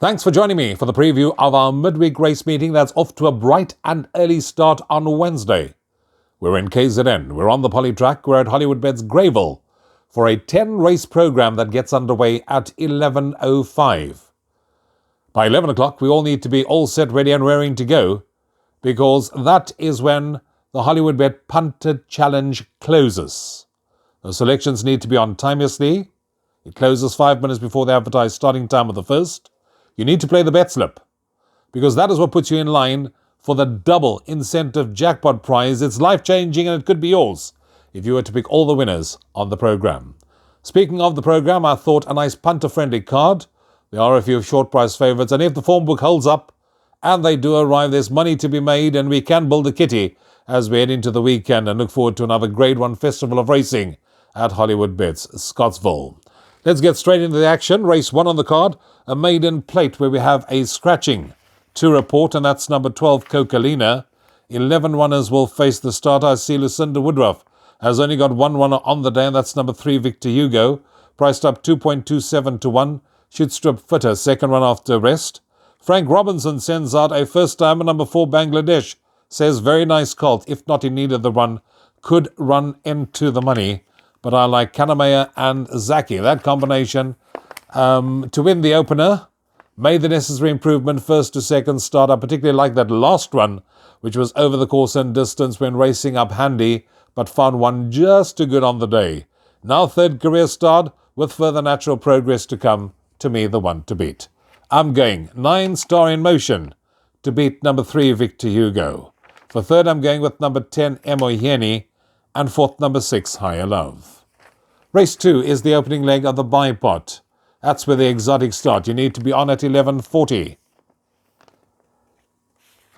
Thanks for joining me for the preview of our midweek race meeting that's off to a bright and early start on Wednesday. We're in KZN, we're on the Poly track, we're at Hollywoodbets Greyville for a 10-race program that gets underway at 11:05. By 11 o'clock, we all need to be all set, ready and raring to go, because that is when the Hollywoodbet Punter Challenge closes. The selections need to be on timelessly. It closes 5 minutes before the advertised starting time of the first. You need to play the bet slip, because that is what puts you in line for the double incentive jackpot prize. It's life-changing and it could be yours if you were to pick all the winners on the program. Speaking of the program, I thought a nice punter-friendly card. There are a few short price favourites, and if the form book holds up and they do arrive, there's money to be made and we can build a kitty as we head into the weekend and look forward to another Grade 1 festival of racing at Hollywoodbets Scottsville. Let's get straight into the action. Race 1 on the card, a Maiden Plate, where we have a scratching to report, and that's number 12, Coquelina. 11 runners will face the starter. I see Lucinda Woodruff has only got one runner on the day, and that's number 3, Victor Hugo, priced up 2.27 to 1. Should strip fitter, second run after rest. Frank Robinson sends out a first-timer, number 4, Bangladesh. Says, very nice colt, if not in need of the run, could run into the money. But I like Kanamaya and Zaki. That combination to win the opener made the necessary improvement first to second start. I particularly like that last run, which was over the course and distance when racing up handy, but found one just too good on the day. Now third career start with further natural progress to come. To me, the one to beat. I'm going 9 Star in Motion to beat number 3, Victor Hugo. For third, I'm going with number 10, Emoyeni, and fourth, number 6, Higher Love. Race 2 is the opening leg of the bipot. That's where the exotics start. You need to be on at 11:40.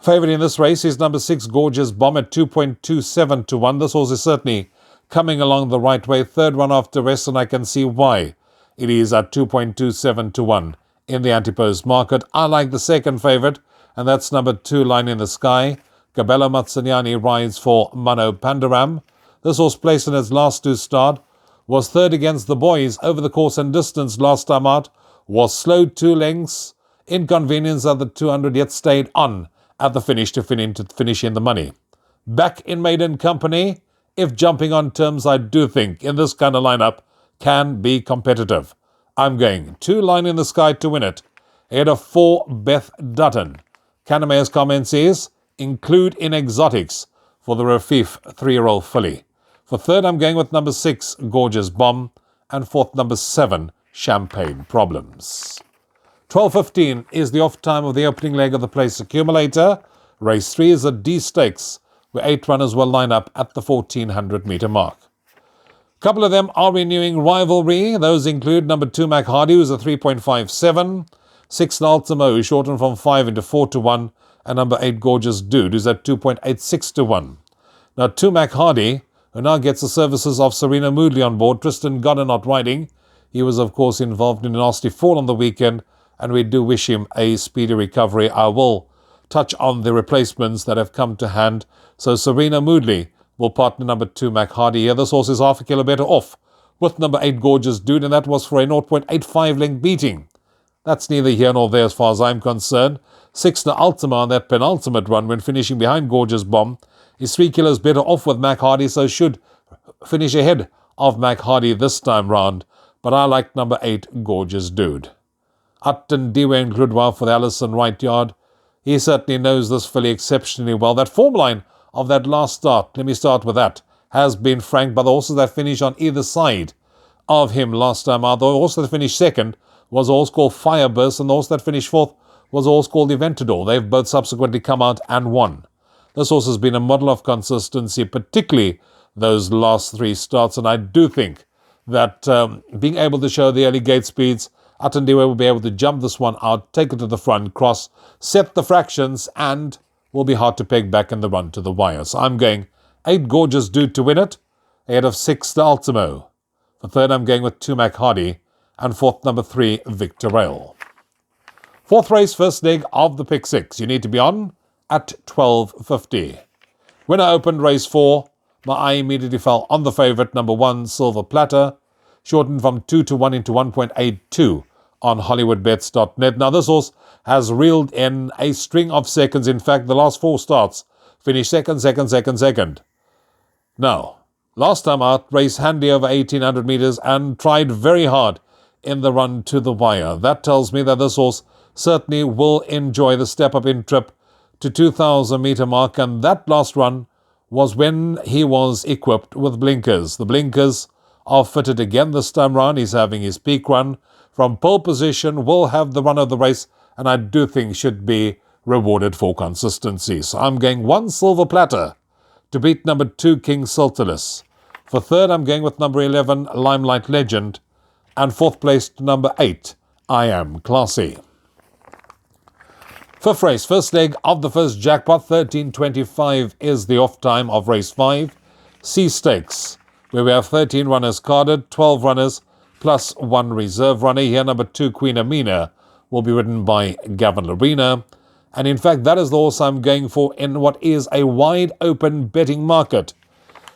Favourite in this race is number 6, Gorgeous Bomb, at 2.27 to 1. This horse is certainly coming along the right way. Third run after rest, and I can see why it is at 2.27 to 1 in the anti-post market. I like the second favourite, and that's number 2, Line in the Sky. Gabella Matsanyani rides for Mano Pandaram. This horse, placed in its last 2 start, was third against the boys over the course and distance last time out, was slowed 2 lengths, inconvenience at the 200, yet stayed on at the finish to finish in the money. Back in maiden company, if jumping on terms, I do think in this kind of lineup can be competitive. I'm going 2, Line in the Sky to win it, ahead of 4, Beth Dutton. Kanamaya's comments is, include in exotics for the Rafif 3-year-old filly. For third, I'm going with number 6, Gorgeous Bomb, and fourth, number 7, Champagne Problems. 12:15 is the off time of the opening leg of the place accumulator. Race 3 is a D Stakes, where 8 runners will line up at the 1400-metre mark. A couple of them are renewing rivalry. Those include number 2, Mac Hardy, who's a 3.57, 6, Ultimo, who's shortened from 5 into 4 to 1, and number 8, Gorgeous Dude, who's at 2.86 to 1. Now, 2, Mac Hardy, who now gets the services of Serena Moodley on board. Tristan Godder not riding. He was, of course, involved in a nasty fall on the weekend, and we do wish him a speedy recovery. I will touch on the replacements that have come to hand. So Serena Moodley will partner number 2, Mac Hardy here. This horse is half a kilo better off with number 8, Gorgeous Dude, and that was for a 0.85 length beating. That's neither here nor there as far as I'm concerned. 6, the Ultima on that penultimate run when finishing behind Gorgeous Bomb is 3 kilos better off with Mac Hardy, so should finish ahead of Mac Hardy this time round. But I like number 8, Gorgeous Dude. Upton Dewey Goodwill for the Allison Wright yard. He certainly knows this filly exceptionally well. That form line of that last start, let me start with that, has been franked by the horses that finished on either side of him last time out. The horse that finished second was a horse called Fireburst, and the horse that finished fourth was a horse called Eventador. They've both subsequently come out and won. This horse has been a model of consistency, particularly those last 3 starts, and I do think that being able to show the early gate speeds, Upton Dewey will be able to jump this one out, take it to the front, cross, set the fractions, and will be hard to peg back in the run to the wire. So I'm going 8, Gorgeous Dude to win it, ahead of 6, the Ultimo. For third, I'm going with 2, Mac Hardy, and fourth, number 3, Victor Rail. Fourth race, first leg of the pick 6. You need to be on at 12:50. When I opened race 4, my eye immediately fell on the favourite, number 1, Silver Platter, shortened from 2 to 1 into 1.82 on Hollywoodbets.net. Now, this horse has reeled in a string of seconds. In fact, the last 4 starts finished second, second, second, second. Now, last time out, raced handy over 1,800 metres and tried very hard in the run to the wire. That tells me that this horse certainly will enjoy the step-up in trip to 2,000 metre mark, and that last run was when he was equipped with blinkers. The blinkers are fitted again this time round. He's having his peak run from pole position, will have the run of the race, and I do think should be rewarded for consistency. So I'm going 1 silver platter to beat number 2, King Sultalis. For third, I'm going with number 11, Limelight Legend, and fourth place to number 8, I Am Classy. Fifth race, first leg of the first jackpot, 13.25 is the off time of race 5. C Stakes, where we have 13 runners carded, 12 runners plus 1 reserve runner. Here, number 2, Queen Amina, will be ridden by Gavin Larena. And in fact, that is the horse I'm going for in what is a wide open betting market.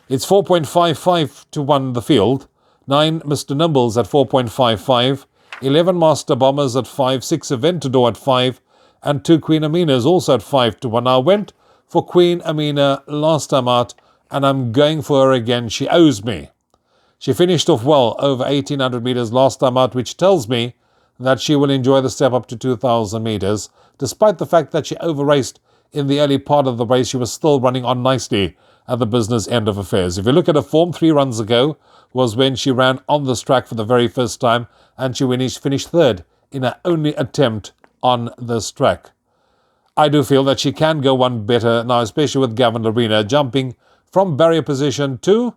It's 4.55 to 1 the field, 9 Mr. Nimbles at 4.55, 11 Master Bombers at 5, 6 Aventador at 5, and 2 Queen Amina is also at 5 to 1. I went for Queen Amina last time out, and I'm going for her again. She owes me. She finished off well over 1,800 metres last time out, which tells me that she will enjoy the step up to 2,000 metres. Despite the fact that she over-raced in the early part of the race, she was still running on nicely at the business end of affairs. If you look at her form, 3 runs ago was when she ran on this track for the very first time, and she finished third in her only attempt on this track. I do feel that she can go one better now, especially with Gavin Larena jumping from barrier position 2.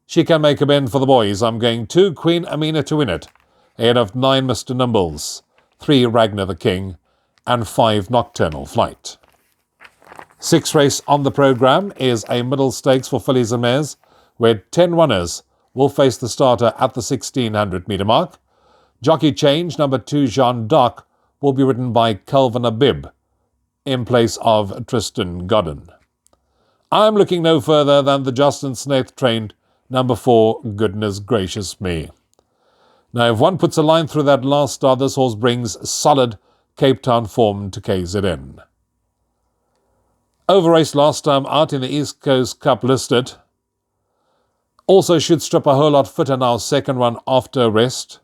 She can make a bend for the boys. I'm going 2 Queen Amina to win it, ahead of 9 Mr. Nimbles, 3 Ragnar the King, and 5 Nocturnal Flight. 6th race on the programme is a middle stakes for fillies and mares, where 10 runners will face the starter at the 1,600 metre mark. Jockey change, number 2 Jeanne d'Arc, will be ridden by Calvin Abib in place of Tristan Godden. I'm looking no further than the Justin Snaith trained number 4, Goodness Gracious Me. Now, if one puts a line through that last start, this horse brings solid Cape Town form to KZN. Over-raced last time out in the East Coast Cup listed. Also should strip a whole lot fitter now, second run after rest.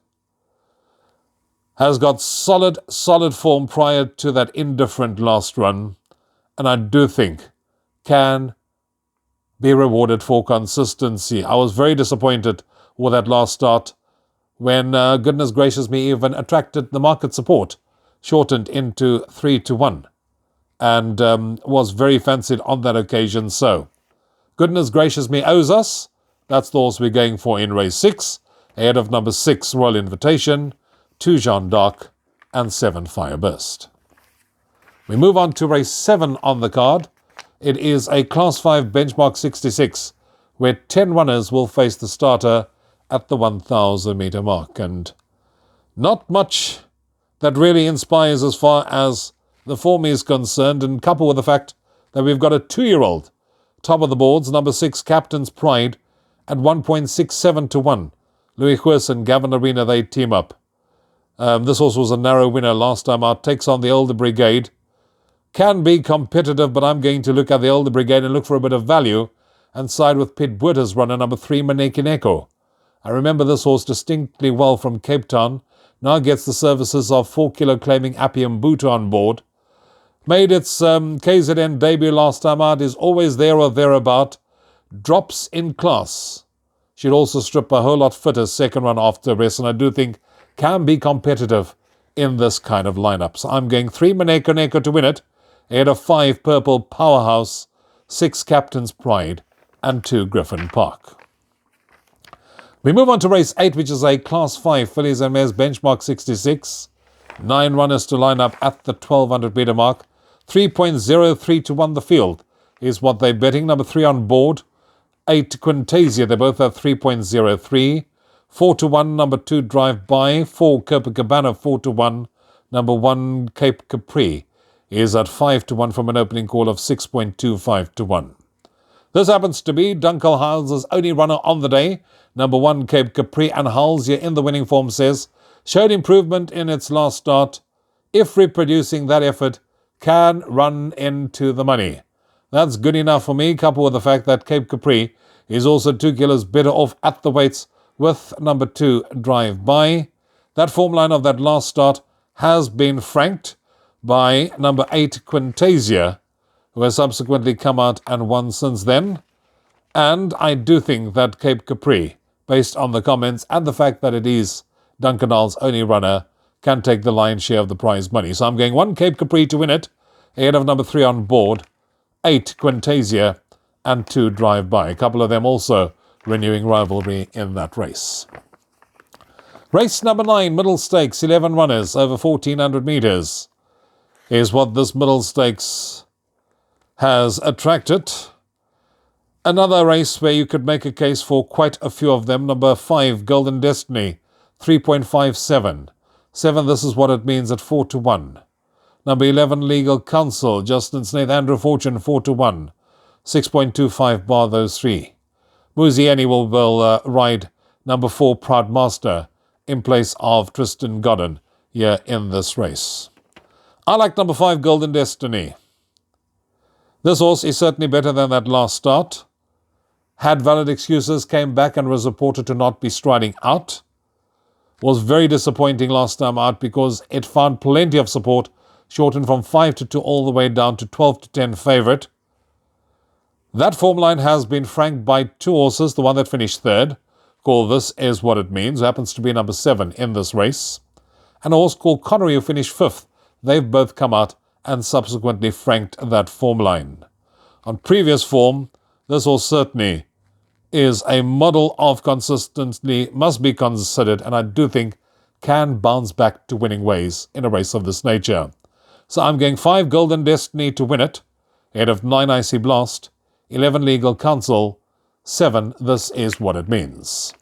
Has got solid form prior to that indifferent last run, and I do think can be rewarded for consistency. I was very disappointed with that last start when, Goodness Gracious Me, even attracted the market support, shortened into 3 to 1, and was very fancied on that occasion. So, Goodness Gracious Me owes us. That's the horse we're going for in race 6, ahead of number 6 Royal Invitation, 2 Jeanne d'Arc, and 7 Fireburst. We move on to race 7 on the card. It is a Class 5 benchmark 66, where 10 runners will face the starter at the 1,000 metre mark. And not much that really inspires as far as the form is concerned, and coupled with the fact that we've got a 2-year-old top of the boards, number 6 Captain's Pride, at 1.67 to 1. Louis Huis and Gavin Larena, they team up. This horse was a narrow winner last time out, takes on the Elder Brigade. Can be competitive, but I'm going to look at the Elder Brigade and look for a bit of value and side with Pit Buerta's runner, number 3 Manekineko. I remember this horse distinctly well from Cape Town. Now gets the services of 4-kilo claiming Appium Buta on board. Made its KZN debut last time out, is always there or thereabout. Drops in class. She'd also strip a whole lot fitter second run after rest, and I do think can be competitive in this kind of lineup. So I'm going 3 Manekineko to win it, ahead of 5 Purple Powerhouse, 6 Captain's Pride, and 2 Griffin Park. We move on to race 8, which is a Class 5 fillies and mares benchmark 66. 9 runners to line up at the 1,200 metre mark. 3.03 to 1 the field is what they're betting. Number 3 on board. 8 Quintasia, they both have 3.03. 4 to 1, number 2 Drive By. 4 Copacabana, 4 to 1. Number 1 Cape Capri is at 5 to 1 from an opening call of 6.25 to 1. This happens to be Dunkel Howell's only runner on the day. Number 1 Cape Capri, and Howells here in the winning form says Showed improvement in its last start. If reproducing that effort, can run into the money. That's good enough for me, coupled with the fact that Cape Capri is also 2 kilos better off at the weights with number 2 Drive By. That form line of that last start has been franked by number 8 Quintasia, who has subsequently come out and won since then. And I do think that Cape Capri, based on the comments and the fact that it is Duncanal's only runner, can take the lion's share of the prize money. So I'm going 1 Cape Capri to win it, ahead of number 3 On Board, 8 Quintasia, and 2 Drive By. A couple of them also renewing rivalry in that race. Race number 9, Middle Stakes, 11 runners over 1,400 metres, is what this Middle Stakes has attracted. Another race where you could make a case for quite a few of them. Number 5, Golden Destiny, 3.57. 7, this is what it means at 4-1. Number 11, Legal Counsel, Justin Snaith, Andrew Fortune, 4-1. 6.25 bar those 3. Muzieni will ride number 4, Proud Master, in place of Tristan Godden here in this race. I like number 5, Golden Destiny. This horse is certainly better than that last start. Had valid excuses, came back and was reported to not be striding out. Was very disappointing last time out because it found plenty of support, shortened from 5-2 all the way down to 12-10 favourite. That form line has been franked by 2 horses, the one that finished 3rd, called This Is What It Means, who happens to be number 7 in this race, and a horse called Connery, who finished 5th. They've both come out and subsequently franked that form line. On previous form, this horse certainly is a model of consistency, must be considered, and I do think can bounce back to winning ways in a race of this nature. So I'm going 5 Golden Destiny to win it, ahead of 9 Icy Blast, 11 Legal Counsel, 7 This Is What It Means.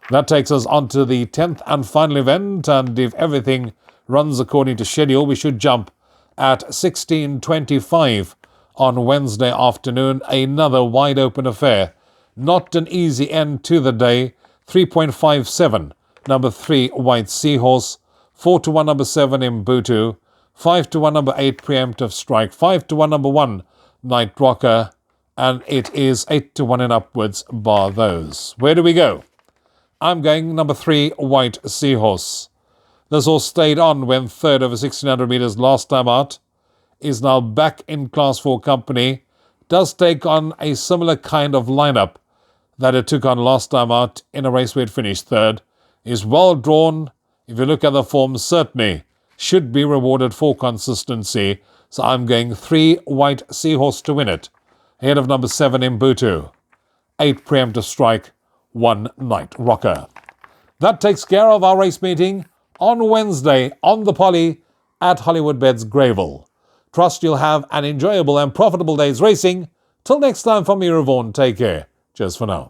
That takes us on to the 10th and final event, and if everything runs according to schedule, we should jump at 16:25 on Wednesday afternoon. Another wide open affair. Not an easy end to the day. 3.57, number 3, White Seahorse. 4-1, number 7, Mbutu. 5-1, number 8, Preemptive Strike. 5-1, number 1, Night Rocker. And it is 8-1 and upwards, bar those. Where do we go? I'm going number 3, White Seahorse. This horse stayed on when 3rd over 1,600 metres last time out. Is now back in Class 4 company. Does take on a similar kind of lineup that it took on last time out in a race where it finished 3rd. Is well drawn. If you look at the form, certainly should be rewarded for consistency. So I'm going 3 White Seahorse to win it, ahead of number 7 Mbutu, 8 Preemptive Strike, 1 Night Rocker. That takes care of our race meeting on Wednesday on the Poly at Hollywoodbets Greyville. Trust you'll have an enjoyable and profitable day's racing. Till next time from me, Rouvaun, take care. Cheers for now.